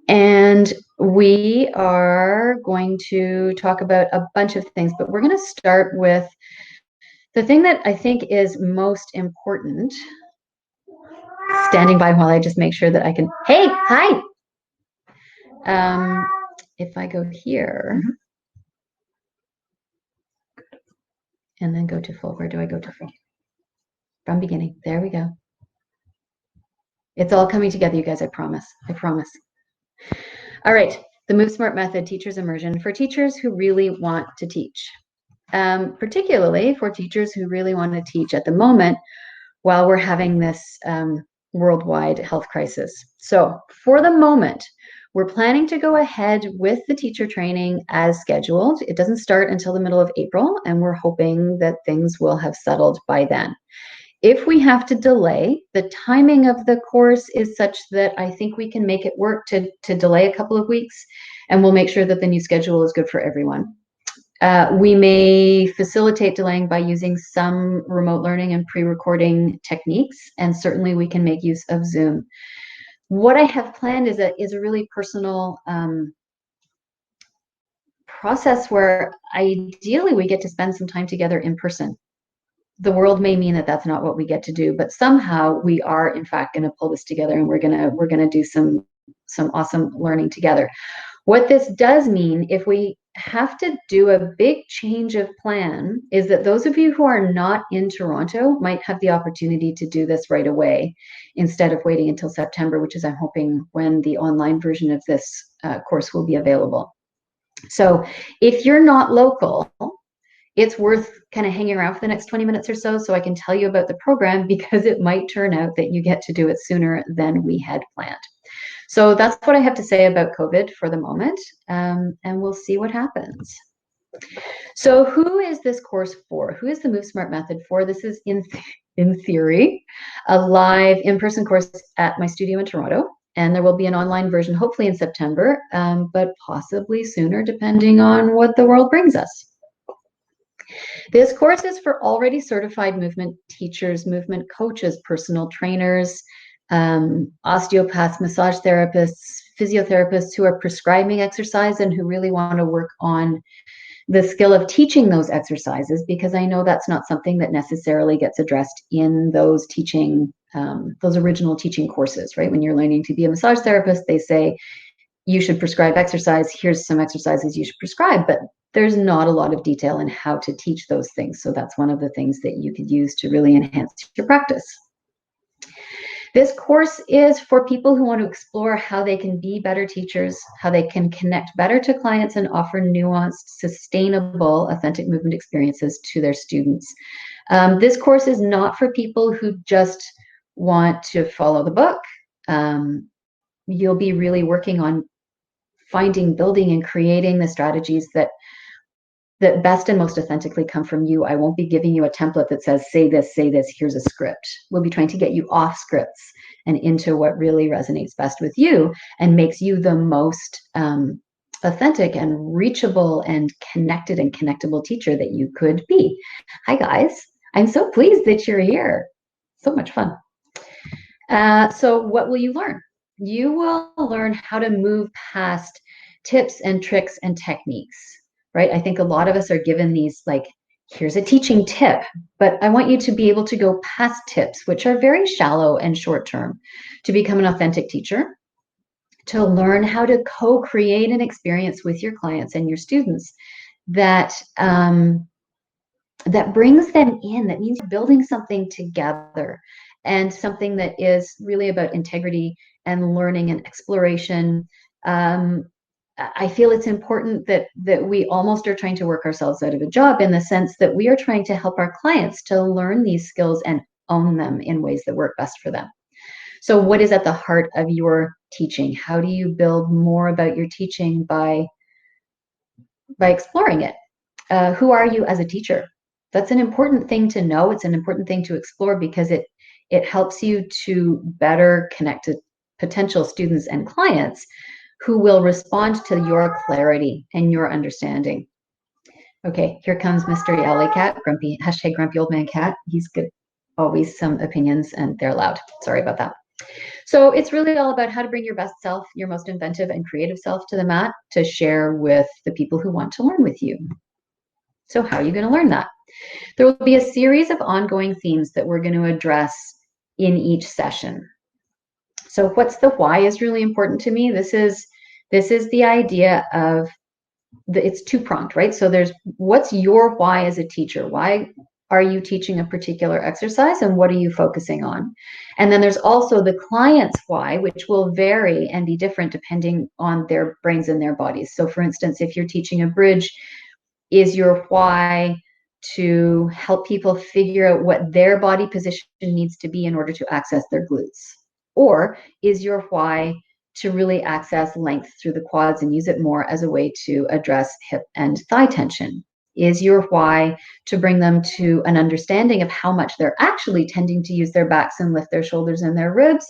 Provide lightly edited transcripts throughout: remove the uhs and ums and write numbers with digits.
And we are going to talk about a bunch of things, but we're going to start with the thing that I think is most important. Standing by while I just make sure that I can, hey, hi. If I go here and then go to full, where do I go to full? From beginning, there we go. It's all coming together, you guys, I promise, I promise. All right, the MoveSMART method, teacher's immersion, for teachers who really want to teach, particularly for teachers who really want to teach at the moment while we're having this worldwide health crisis. So for the moment, we're planning to go ahead with the teacher training as scheduled. It doesn't start until the middle of April, and we're hoping that things will have settled by then. If we have to delay, the timing of the course is such that I think we can make it work to delay a couple of weeks, and we'll make sure that the new schedule is good for everyone. We may facilitate delaying by using some remote learning and pre-recording techniques, and certainly we can make use of Zoom. What I have planned is a really personal process where ideally we get to spend some time together in person. The world may mean that that's not what we get to do, but somehow we are in fact going to pull this together, and we're going to do some awesome learning together. What this does mean, if we have to do a big change of plan, is that those of you who are not in Toronto might have the opportunity to do this right away instead of waiting until September, which is, I'm hoping, when the online version of this course will be available. So if you're not local, it's worth kind of hanging around for the next 20 minutes or so I can tell you about the program, because it might turn out that you get to do it sooner than we had planned. So that's what I have to say about COVID for the moment, and we'll see what happens. So who is this course for? Who is the MoveSMART method for? This is, in theory, a live in-person course at my studio in Toronto, and there will be an online version hopefully in September, but possibly sooner depending on what the world brings us. This course is for already certified movement teachers, movement coaches, personal trainers, osteopaths, massage therapists, physiotherapists who are prescribing exercise and who really want to work on the skill of teaching those exercises, because I know that's not something that necessarily gets addressed in those teaching, those original teaching courses, right? When you're learning to be a massage therapist, they say, you should prescribe exercise, here's some exercises you should prescribe, but there's not a lot of detail in how to teach those things. So that's one of the things that you could use to really enhance your practice. This course is for people who want to explore how they can be better teachers, how they can connect better to clients and offer nuanced, sustainable, authentic movement experiences to their students. This course is not for people who just want to follow the book. You'll be really working on finding, building, and creating the strategies that best and most authentically come from you. I won't be giving you a template that says, say this, here's a script. We'll be trying to get you off scripts and into what really resonates best with you and makes you the most authentic and reachable and connected and connectable teacher that you could be. Hi guys, I'm so pleased that you're here. So much fun. So what will you learn? You will learn how to move past tips and tricks and techniques. Right? I think a lot of us are given these, like, here's a teaching tip, but I want you to be able to go past tips, which are very shallow and short term, to become an authentic teacher, to learn how to co-create an experience with your clients and your students that that brings them in, that means building something together, and something that is really about integrity and learning and exploration. I feel it's important that we almost are trying to work ourselves out of a job, in the sense that we are trying to help our clients to learn these skills and own them in ways that work best for them. So what is at the heart of your teaching? How do you build more about your teaching by exploring it? Who are you as a teacher? That's an important thing to know. It's an important thing to explore, because it helps you to better connect to potential students and clients who will respond to your clarity and your understanding. Okay, here comes Mr. Alley Cat, grumpy, #grumpy old man cat. He's good, always some opinions, and they're loud. Sorry about that. So it's really all about how to bring your best self, your most inventive and creative self to the mat to share with the people who want to learn with you. So how are you going to learn that? There will be a series of ongoing themes that we're going to address in each session. So what's the why is really important to me. This is the idea of it's two-pronged, right? So there's what's your why as a teacher? Why are you teaching a particular exercise and what are you focusing on? And then there's also the client's why, which will vary and be different depending on their brains and their bodies. So for instance, if you're teaching a bridge, is your why to help people figure out what their body position needs to be in order to access their glutes? Or is your why to really access length through the quads and use it more as a way to address hip and thigh tension? Is your why to bring them to an understanding of how much they're actually tending to use their backs and lift their shoulders and their ribs?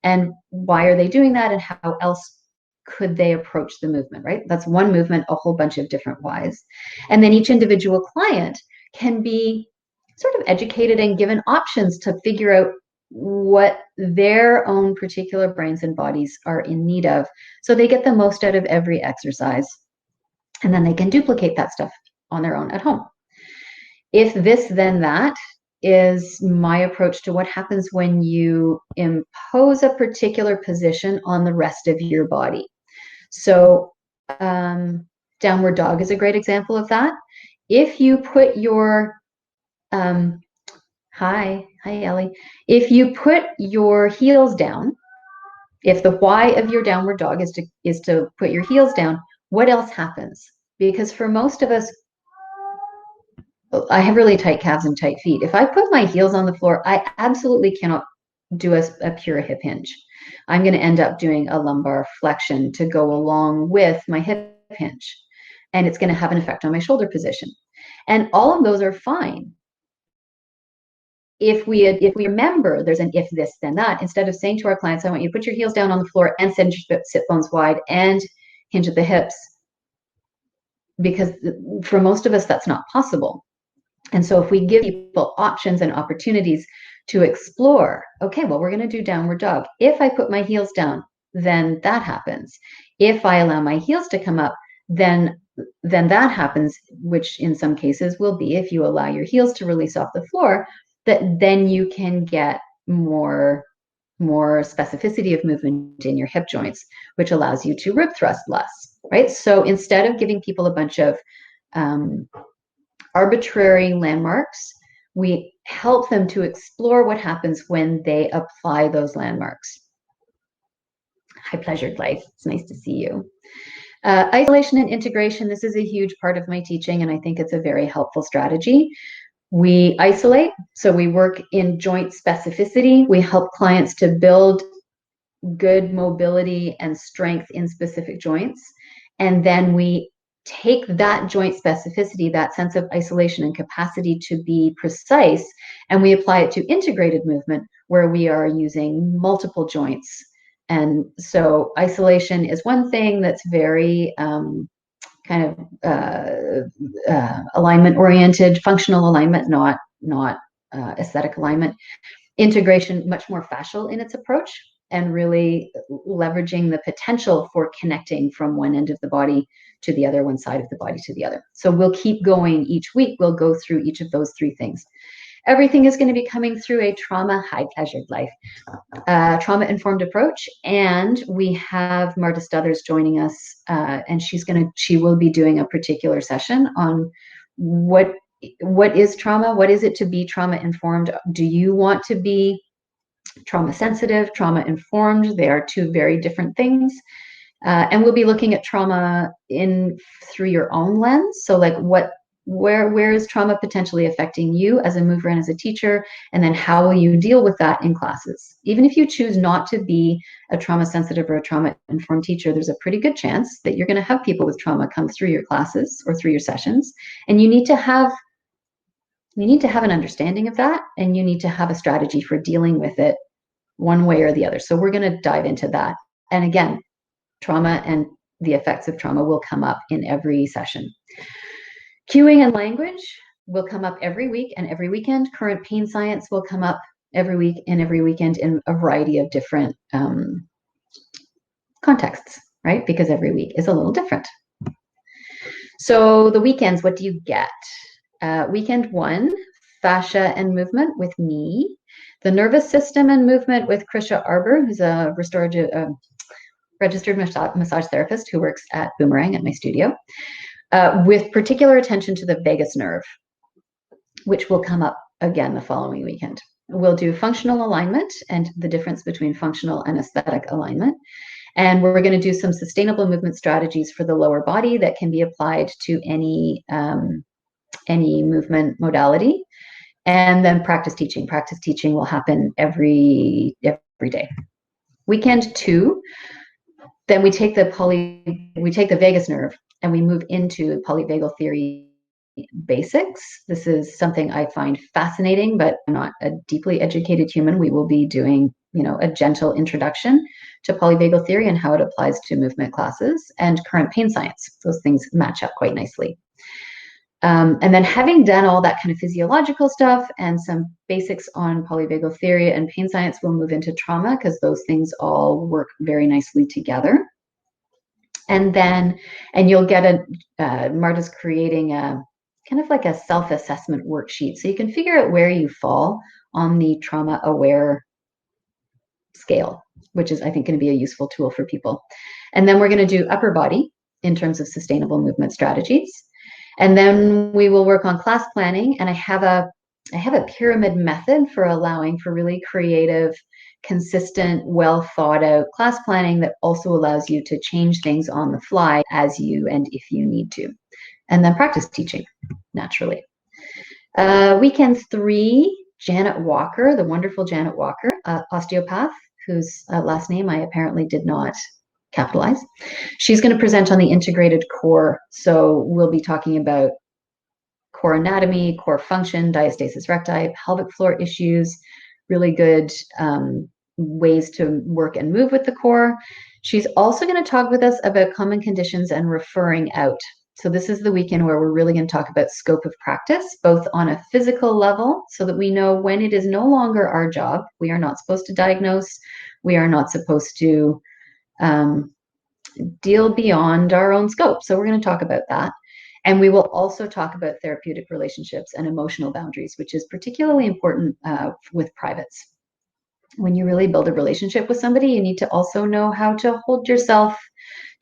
And why are they doing that? And how else could they approach the movement, right? That's one movement, a whole bunch of different whys. And then each individual client can be sort of educated and given options to figure out what their own particular brains and bodies are in need of, so they get the most out of every exercise, and then they can duplicate that stuff on their own at home. If this then that is my approach to what happens when you impose a particular position on the rest of your body. So downward dog is a great example of that. If you put your hi Ellie, if you put your heels down, if the why of your downward dog is to put your heels down, what else happens? Because for most of us, I have really tight calves and tight feet. If I put my heels on the floor, I absolutely cannot do a pure hip hinge. I'm going to end up doing a lumbar flexion to go along with my hip hinge, and it's going to have an effect on my shoulder position. And all of those are fine. If we remember there's an if this then that, instead of saying to our clients, I want you to put your heels down on the floor and send your sit bones wide and hinge at the hips, because for most of us that's not possible. And so if we give people options and opportunities to explore, okay, well, we're going to do downward dog. If I put my heels down, then that happens. If I allow my heels to come up, then that happens, which in some cases will be if you allow your heels to release off the floor, that then you can get more specificity of movement in your hip joints, which allows you to rib thrust less, right? So instead of giving people a bunch of arbitrary landmarks, we help them to explore what happens when they apply those landmarks. Hi, Pleasured Life. It's nice to see you. Isolation and integration. This is a huge part of my teaching, and I think it's a very helpful strategy. We isolate, so we work in joint specificity. We help clients to build good mobility and strength in specific joints. And then we take that joint specificity, that sense of isolation and capacity to be precise, and we apply it to integrated movement where we are using multiple joints. And so isolation is one thing that's very kind of alignment oriented, functional alignment, not aesthetic alignment. Integration, much more fascial in its approach, and really leveraging the potential for connecting from one end of the body to the other, one side of the body to the other. So we'll keep going each week. We'll go through each of those three things. Everything is going to be coming through a high pleasured life, trauma-informed approach. And we have Marta Stothers joining us, and she will be doing a particular session on what is trauma? What is it to be trauma-informed? Do you want to be trauma-sensitive, trauma-informed? They are two very different things. And we'll be looking at trauma through your own lens. So like where is trauma potentially affecting you as a mover and as a teacher? And then how will you deal with that in classes? Even if you choose not to be a trauma-sensitive or a trauma-informed teacher, there's a pretty good chance that you're going to have people with trauma come through your classes or through your sessions. And you need to have an understanding of that, and you need to have a strategy for dealing with it one way or the other. So we're going to dive into that. And again, trauma and the effects of trauma will come up in every session. Cueing and language will come up every week and every weekend. Current pain science will come up every week and every weekend in a variety of different contexts, right? Because every week is a little different. So the weekends, what do you get? Weekend 1, fascia and movement with me. The nervous system and movement with Krisha Arbor, who's a registered massage therapist who works at Boomerang at my studio, with particular attention to the vagus nerve, which will come up again the following weekend. We'll do functional alignment and the difference between functional and aesthetic alignment. And we're going to do some sustainable movement strategies for the lower body that can be applied to any movement modality. And then practice teaching. Practice teaching will happen every day. Weekend 2, then we take the vagus nerve and we move into polyvagal theory basics. This is something I find fascinating, but I'm not a deeply educated human. We will be doing, a gentle introduction to polyvagal theory and how it applies to movement classes and current pain science. Those things match up quite nicely. And then having done all that kind of physiological stuff and some basics on polyvagal theory and pain science, we'll move into trauma because those things all work very nicely together. And you'll get Marta's creating a kind of like a self-assessment worksheet. So you can figure out where you fall on the trauma aware scale, which is, I think, going to be a useful tool for people. And then we're going to do upper body in terms of sustainable movement strategies. And then we will work on class planning. And I have a pyramid method for allowing for really creative, consistent, well thought out class planning that also allows you to change things on the fly as you and if you need to. And then practice teaching, naturally. Weekend 3, Janet Walker, the wonderful Janet Walker, osteopath, whose last name I apparently did not capitalize. She's going to present on the integrated core. So we'll be talking about core anatomy, core function, diastasis recti, pelvic floor issues, really good ways to work and move with the core. She's also going to talk with us about common conditions and referring out. So this is the weekend where we're really going to talk about scope of practice, both on a physical level, so that we know when it is no longer our job. We are not supposed to diagnose. We are not supposed to deal beyond our own scope. So we're going to talk about that. And we will also talk about therapeutic relationships and emotional boundaries, which is particularly important with privates. When you really build a relationship with somebody, you need to also know how to hold yourself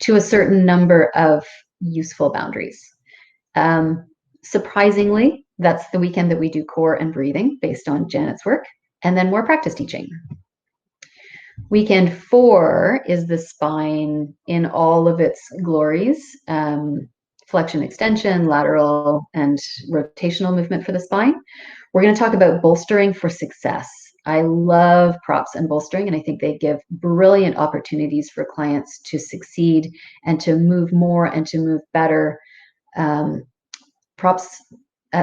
to a certain number of useful boundaries. Surprisingly, that's the weekend that we do core and breathing based on Janet's work, and then more practice teaching. Weekend 4 is the spine in all of its glories. Flexion, extension, lateral, and rotational movement for the spine. We're going to talk about bolstering for success. I love props and bolstering, and I think they give brilliant opportunities for clients to succeed and to move more and to move better. Props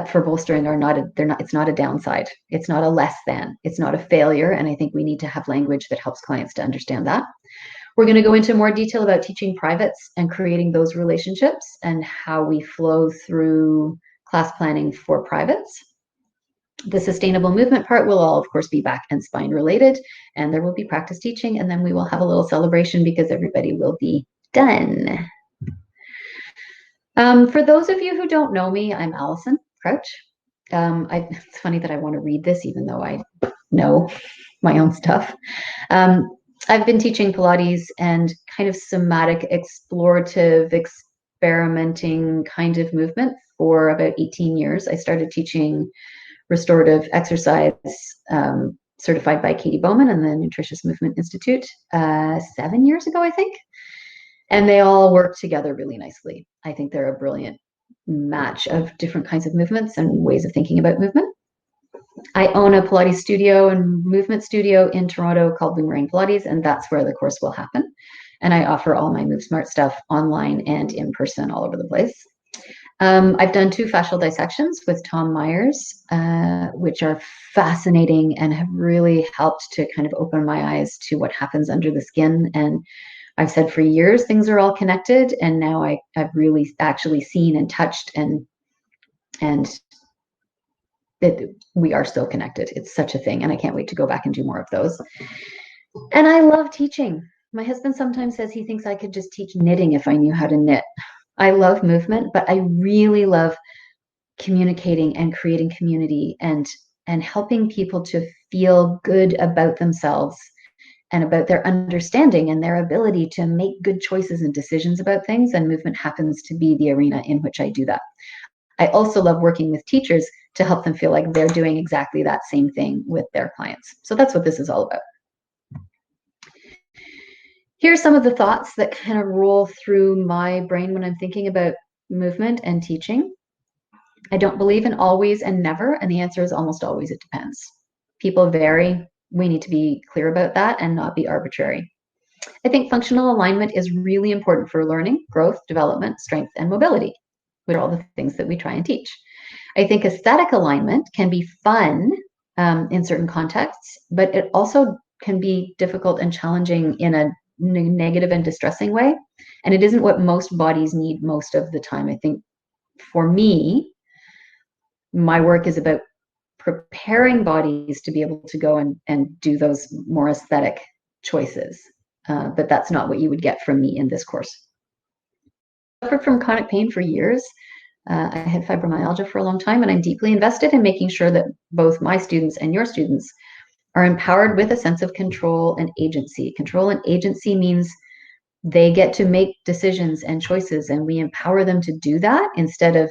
for bolstering it's not a downside. It's not a less than. It's not a failure, and I think we need to have language that helps clients to understand that. We're going to go into more detail about teaching privates and creating those relationships and how we flow through class planning for privates. The sustainable movement part will all, of course, be back and spine related, and there will be practice teaching, and then we will have a little celebration because everybody will be done. For those of you who don't know me, I'm Allison Crouch. It's funny that I want to read this even though I know my own stuff. I've been teaching Pilates and kind of somatic, explorative, experimenting kind of movement for about 18 years. I started teaching restorative exercise certified by Katie Bowman and the Nutritious Movement Institute 7 years ago, I think. And they all work together really nicely. I think they're a brilliant match of different kinds of movements and ways of thinking about movement. I own a Pilates studio and movement studio in Toronto called Boomerang Pilates, and that's where the course will happen. And I offer all my MoveSMART stuff online and in person all over the place. I've done 2 fascial dissections with Tom Myers, which are fascinating and have really helped to kind of open my eyes to what happens under the skin. And I've said for years things are all connected, and now I've really actually seen and touched and that we are still connected. It's such a thing. And I can't wait to go back and do more of those. And I love teaching. My husband sometimes says he thinks I could just teach knitting if I knew how to knit. I love movement, but I really love communicating and creating community and helping people to feel good about themselves and about their understanding and their ability to make good choices and decisions about things. And movement happens to be the arena in which I do that. I also love working with teachers to help them feel like they're doing exactly that same thing with their clients. So that's what this is all about. Here's some of the thoughts that kind of roll through my brain when I'm thinking about movement and teaching. I don't believe in always and never, and the answer is almost always it depends. People vary. We need to be clear about that and not be arbitrary. I think functional alignment is really important for learning, growth, development, strength, and mobility, which are all the things that we try and teach. I think aesthetic alignment can be fun in certain contexts, but it also can be difficult and challenging in a negative and distressing way. And it isn't what most bodies need most of the time. I think for me, my work is about preparing bodies to be able to go and do those more aesthetic choices. But that's not what you would get from me in this course. I suffered from chronic pain for years. I had fibromyalgia for a long time, and I'm deeply invested in making sure that both my students and your students are empowered with a sense of control and agency. Control and agency means they get to make decisions and choices, and we empower them to do that instead of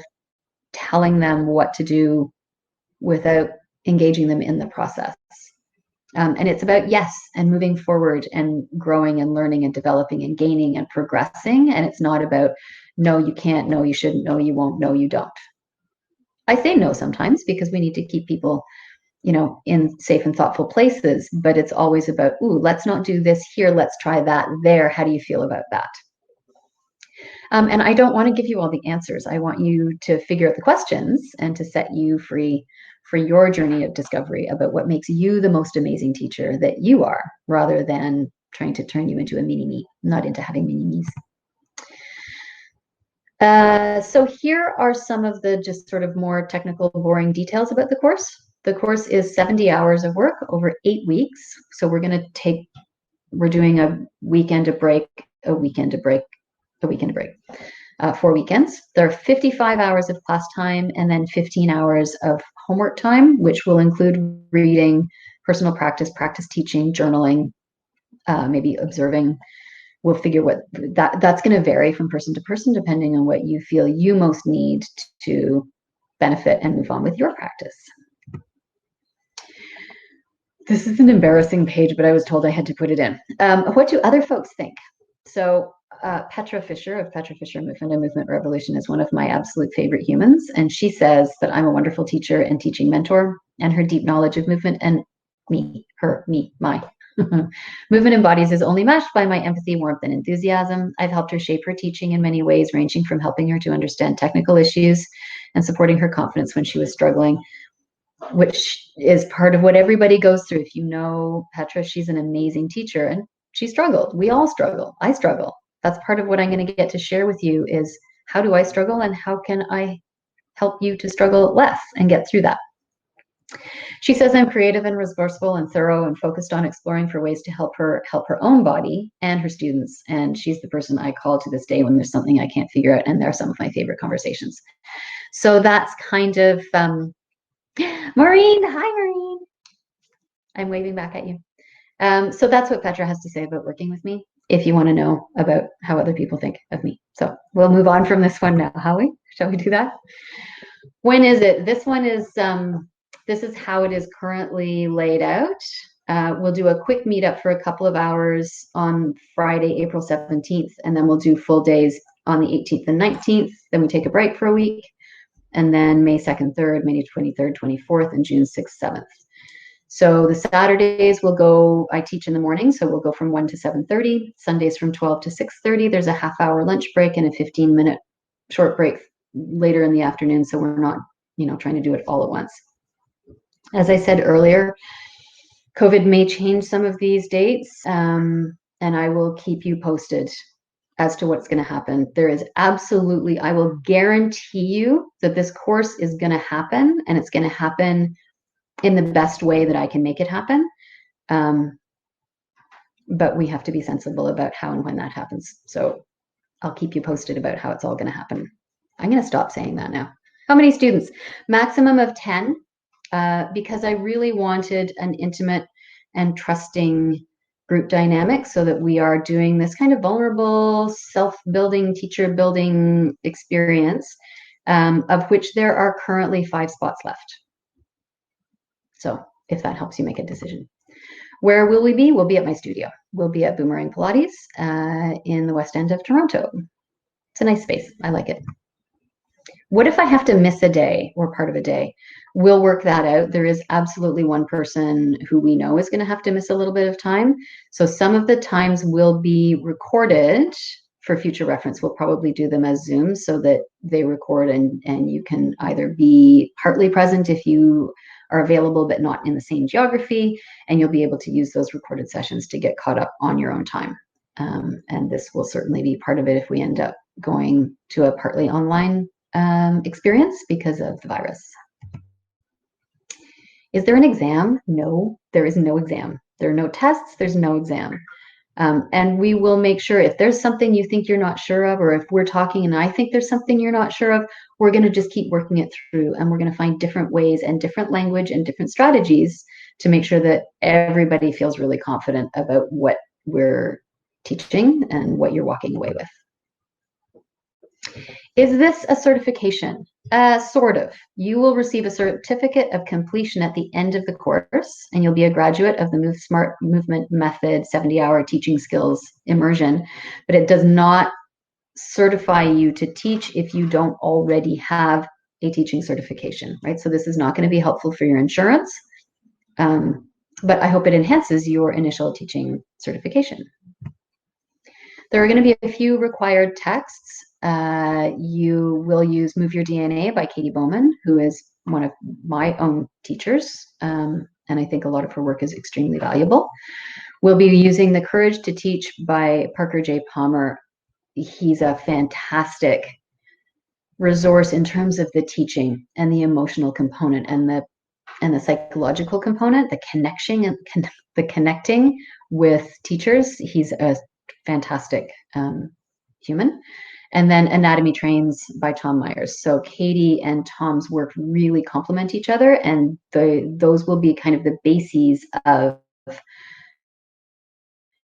telling them what to do without engaging them in the process. And it's about yes and moving forward and growing and learning and developing and gaining and progressing. And it's not about no, you can't, no, you shouldn't, no, you won't, no, you don't. I say no sometimes because we need to keep people, in safe and thoughtful places, but it's always about, ooh, let's not do this here, let's try that there. How do you feel about that? And I don't want to give you all the answers. I want you to figure out the questions and to set you free for your journey of discovery about what makes you the most amazing teacher that you are, rather than trying to turn you into a mini-me, not into having mini-me's. So here are some of the just sort of more technical, boring details about the course. The course is 70 hours of work over 8 weeks. So we're doing a weekend, a break, a weekend, a break, a weekend, a break. 4 weekends. There are 55 hours of class time and then 15 hours of homework time, which will include reading, personal practice, practice teaching, journaling, maybe observing. We'll figure what that's going to vary from person to person, depending on what you feel you most need to benefit and move on with your practice. This is an embarrassing page, but I was told I had to put it in. What do other folks think? So Petra Fischer of Petra Fischer Movement and Movement Revolution is one of my absolute favorite humans. And she says that I'm a wonderful teacher and teaching mentor, and her deep knowledge of movement and my movement and bodies is only matched by my empathy, warmth, and enthusiasm. I've helped her shape her teaching in many ways, ranging from helping her to understand technical issues and supporting her confidence when she was struggling, which is part of what everybody goes through. If you know Petra, she's an amazing teacher, and she struggled. We all struggle. I struggle. That's part of what I'm going to get to share with you is how do I struggle and how can I help you to struggle less and get through that. She says I'm creative and resourceful and thorough and focused on exploring for ways to help her own body and her students. And she's the person I call to this day when there's something I can't figure out. And they're some of my favorite conversations. So that's kind of, Maureen, hi, Maureen. I'm waving back at you. So that's what Petra has to say about working with me, if you want to know about how other people think of me. So we'll move on from this one now, shall we do that? When is it? This one is, this is how it is currently laid out. We'll do a quick meetup for a couple of hours on Friday, April 17th, and then we'll do full days on the 18th and 19th. Then we take a break for a week, and then May 2nd, 3rd, May 23rd, 24th, and June 6th, 7th. So the Saturdays I teach in the morning, so we'll go from 1 to 7:30. Sundays from 12 to 6:30. There's a half-hour lunch break and a 15-minute short break later in the afternoon, so we're not, trying to do it all at once. As I said earlier, COVID may change some of these dates, and I will keep you posted as to what's going to happen. There is absolutely, I will guarantee you that this course is going to happen, and it's going to happen in the best way that I can make it happen. But we have to be sensible about how and when that happens. So I'll keep you posted about how it's all going to happen. I'm going to stop saying that now. How many students? Maximum of 10, because I really wanted an intimate and trusting group dynamic so that we are doing this kind of vulnerable, self-building, teacher-building experience, of which there are currently 5 spots left. So if that helps you make a decision. Where will we be? We'll be at my studio. We'll be at Boomerang Pilates in the West End of Toronto. It's a nice space. I like it. What if I have to miss a day or part of a day? We'll work that out. There is absolutely one person who we know is going to have to miss a little bit of time. So some of the times will be recorded for future reference. We'll probably do them as Zoom so that they record and you can either be partly present if you are available but not in the same geography, and you'll be able to use those recorded sessions to get caught up on your own time. And this will certainly be part of it if we end up going to a partly online experience because of the virus. Is there an exam? No, there is no exam. There are no tests, there's no exam. And we will make sure if there's something you think you're not sure of, or if we're talking and I think there's something you're not sure of, we're going to just keep working it through, and we're going to find different ways and different language and different strategies to make sure that everybody feels really confident about what we're teaching and what you're walking away with. Is this a certification? Sort of. You will receive a certificate of completion at the end of the course, and you'll be a graduate of the MoveSMART movement method 70-hour teaching skills immersion, but it does not certify you to teach if you don't already have a teaching certification, right? So this is not going to be helpful for your insurance, but I hope it enhances your initial teaching certification. There are going to be a few required texts. You will use Move Your DNA by Katie Bowman, who is one of my own teachers, and I think a lot of her work is extremely valuable. We'll be using The Courage to Teach by Parker J. Palmer. He's a fantastic resource in terms of the teaching and the emotional component and the psychological component, the connection and the connecting with teachers. He's a fantastic human. And then Anatomy Trains by Tom Myers. So Katie and Tom's work really complement each other, and those will be kind of the bases of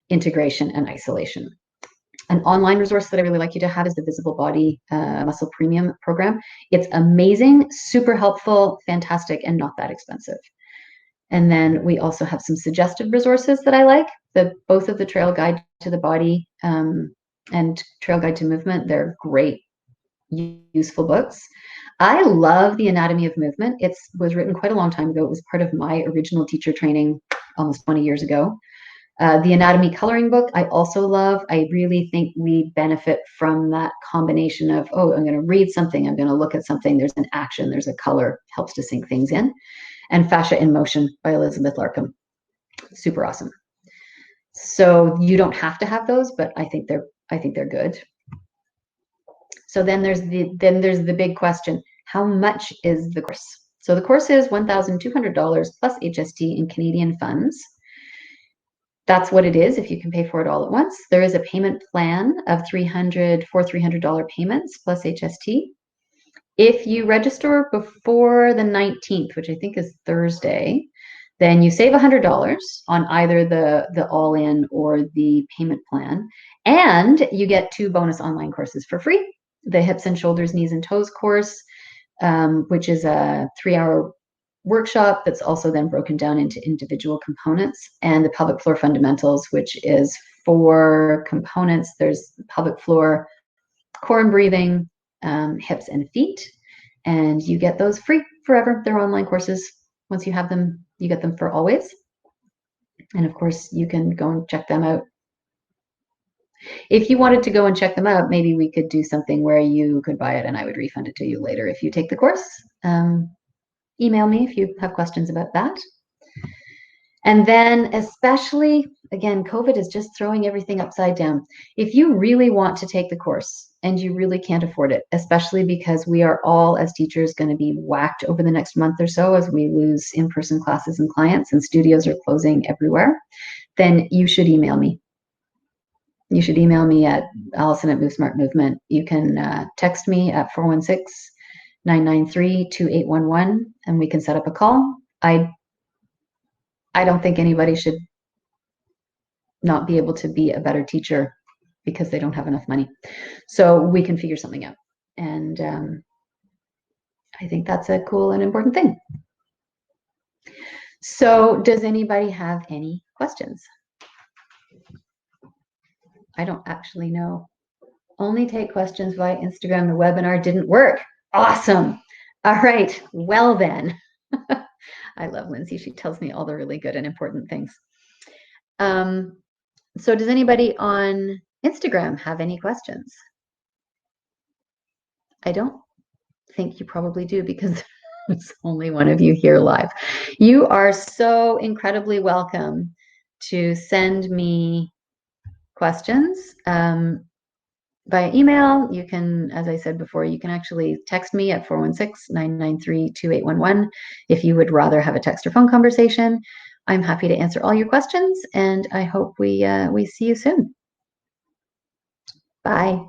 integration and isolation. An online resource that I really like you to have is the Visible Body Muscle Premium program. It's amazing, super helpful, fantastic, and not that expensive. And then we also have some suggested resources that I like. Both of the Trail Guide to the Body and Trail Guide to Movement. They're great, useful books. I love The Anatomy of Movement. It was written quite a long time ago. It was part of my original teacher training almost 20 years ago. The Anatomy Coloring book, I also love. I really think we benefit from that combination of, oh, I'm going to read something, I'm going to look at something, there's an action, there's a color, helps to sink things in. And Fascia in Motion by Elizabeth Larkham. Super awesome. So you don't have to have those, but I think they're good. So then there's the big question: how much is the course? So the course is $1,200 plus HST in Canadian funds. That's what it is if you can pay for it all at once. There is a payment plan of $300 payments plus HST. If you register before the 19th, which I think is Thursday, then you save $100 on either the all-in or the payment plan, and you get 2 bonus online courses for free. The Hips and Shoulders, Knees and Toes course, which is a 3-hour workshop that's also then broken down into individual components, and the Pelvic Floor Fundamentals, which is 4 components. There's pelvic floor, core and breathing, hips and feet, and you get those free forever. They're online courses. Once you have them, you get them for always. And of course, you can go and check them out. If you wanted to go and check them out, maybe we could do something where you could buy it and I would refund it to you later if you take the course. Email me if you have questions about that. And then especially, again, COVID is just throwing everything upside down. If you really want to take the course and you really can't afford it, especially because we are all as teachers going to be whacked over the next month or so as we lose in-person classes and clients and studios are closing everywhere, then you should email me. You should email me at Allison at MoveSMART Movement. You can text me at 416-993-2811 and we can set up a call. I don't think anybody should not be able to be a better teacher because they don't have enough money. So we can figure something out. And I think that's a cool and important thing. So does anybody have any questions? I don't actually know. Only take questions via Instagram. The webinar didn't work. Awesome. All right. Well then. I love Lindsay. She tells me all the really good and important things. So does anybody on Instagram have any questions? I don't think you probably do because there's only one of you here live. You are so incredibly welcome to send me questions via email. You can, as I said before, you can actually text me at 416-993-2811 if you would rather have a text or phone conversation. I'm happy to answer all your questions, and I hope we see you soon. Bye.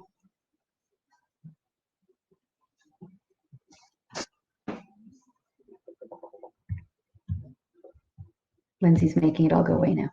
Lindsay's making it all go away now.